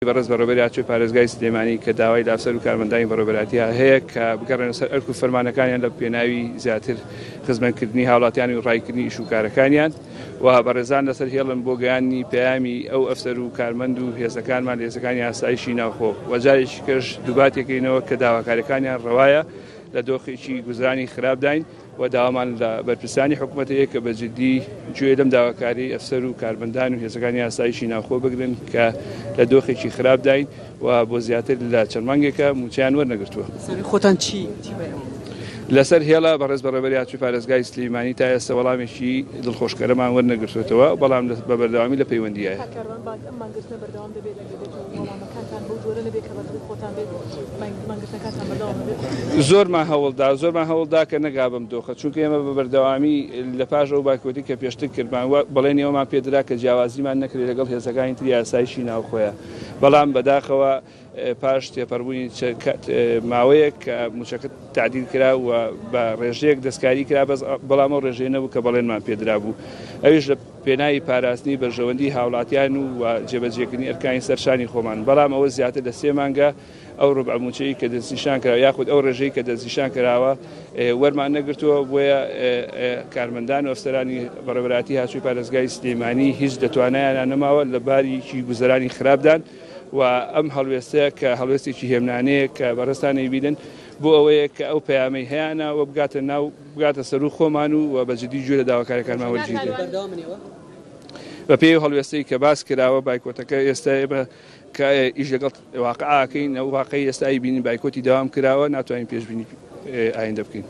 بەڕێز بەڕێوەبەری ئاچووی پارێزگای سلێمانی کە داوای لافسەر و کارمەندانی بەڕێوەبەرەتی هەیە کە بگەڕێنە سەر ئەرک و فەرمانەکانیان لە پێناوی زیاتر خزمەتکردنی هاوڵاتیان و ڕایکردنی ئیش و کارەکانیان و بەڕێزان لەسەر هێڵن بۆ گەیانی پەیامی ئەو ئەفسەر و کارمەند و هێزەکانمان لە هێزەکانی ئاسایشی ناوخۆ وەجارێکی کەش دووباتێکینەوە کە داواکاریەکانیان ڕەوایە لە دۆخێکی گوزرانی خراپداین و داوامان لە بەرپرسانی حکوومەتەیە کە بەجددی گوێ لەم داواکاری ئەفسەر و کارمەندان و هێزەکانی ئاسایشی ناوخۆ بگرن کە لە دۆخێکی خراپداین و بۆ زیاتر لە چەند مانگێکە موچیان وەرنەگرتووە. خۆتان چی لەسەر هێڵە بەڕێز بەڕێوەبەری ئاچووی پارێزگای سلێمانی تا ئێستا وەڵامێکی دڵخۆشکەرەمان وەرنەگرتوێتەوە بەڵام بە بەردەوامی لە پەیوەندیایە. زۆرمان هەوڵدا کە نەگا بەم دۆخە چونکە ئێمە بە بەردەوامی لە پاش ئەو باکوێتی کە پێشتر کردمان بەڵێن ئێوەمان پێدرا کە جیاوازیمان نەکرێت لەگەڵ هێزەکانی تری ئاسایشی ناوخۆیە بەڵام بەداخەوە پاش تێپەڕبوونی ماوەیەک کە موچەکە تعدیل کرا و بە ڕێژەیەک دەستکاری کرا بەڵام ئەو ڕێژەیە نەبوو کە بەڵێنمان پێدرا بوو ئەویش لە پێناوی پاراستنی بەرژەوەندی هاوڵاتیان و جێبەجێکردنی ئەرکانی سەرشانی خۆمان بەڵام ئەوە زیاتر لە 3 مانگە ئەو ڕوبع موچەی کە دەستنیشان کراوە یاخود ئەو ڕێژەی کە دەستنیشان کراوە وەرمان نەگرتووە بۆیە کارمەندان و ئەفسەرانی بەڕێوەبەری هاتووی پارێزگای سلێمانی هیچ دەتوانایان نەماوە لە باریکی گوزەرانی خراپدان و ئەم هەڵوێستەیە کە هەڵوێستێکی هێمنانەیە کە بەڕێستانەی بیدن بۆ ئەوەیە کە ئەو پەیامەی هەیەە و بگاتە سەر و خۆمان و بەجددی گوێ لە داواکاریەکانمان وەرگیرێت. بە پێی هەڵوێستەی کە باس کراوە بایکۆتەکە ئێستا ئێمە کە ئیش لەگەڵ واقعاکەین ئەو واقعی ئێستا بینین بایکۆتی داوام کراوە ناتوانین پێشبینی ئایندە بکەین.